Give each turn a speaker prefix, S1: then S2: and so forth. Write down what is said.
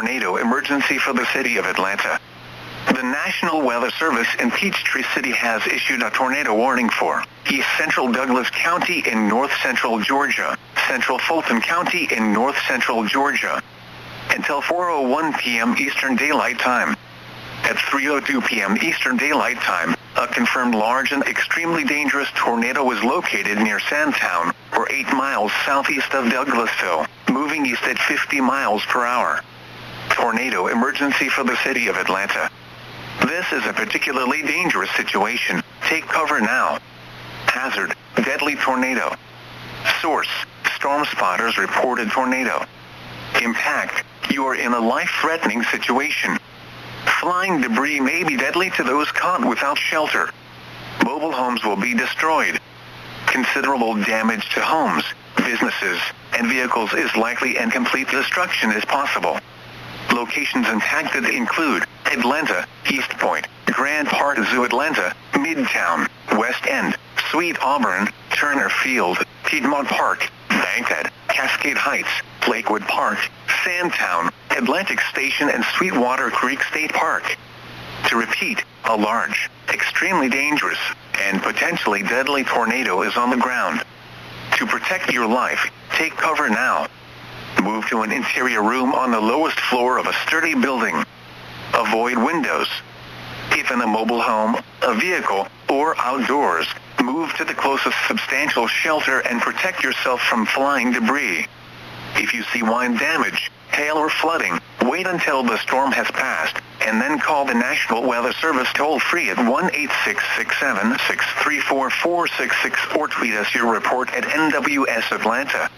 S1: tornado emergency for the city of Atlanta. The National Weather Service in Peachtree City has issued a tornado warning for East Central Douglas County in north central Georgia, Central Fulton County in north central Georgia, until 4:01 p.m. Eastern Daylight Time. At 3:02 p.m. Eastern Daylight Time, a confirmed large and extremely dangerous tornado was located near Sandtown, or 8 miles southeast of Douglasville, moving east at 50 miles per hour. Tornado emergency for the city of Atlanta. This is a particularly dangerous situation. Take cover now. Hazard, deadly tornado. Source, storm spotters reported tornado. Impact, you are in a life-threatening situation. Flying debris may be deadly to those caught without shelter. Mobile homes will be destroyed. Considerable damage to homes, businesses, and vehicles is likely, and complete destruction is possible. Locations impacted include Atlanta, East Point, Grand Park Zoo Atlanta, Midtown, West End, Sweet Auburn, Turner Field, Piedmont Park, Bankhead, Cascade Heights, Lakewood Park, Sandtown, Atlantic Station, and Sweetwater Creek State Park. To repeat, a large, extremely dangerous, and potentially deadly tornado is on the ground. To protect your life, take cover now. Move to an interior room on the lowest floor of a sturdy building. Avoid windows. If in a mobile home, a vehicle, or outdoors, move to the closest substantial shelter and protect yourself from flying debris. If you see wind damage, hail, or flooding, wait until the storm has passed, and then call the National Weather Service toll-free at 1-866-763-4466 or tweet us your report at NWS Atlanta.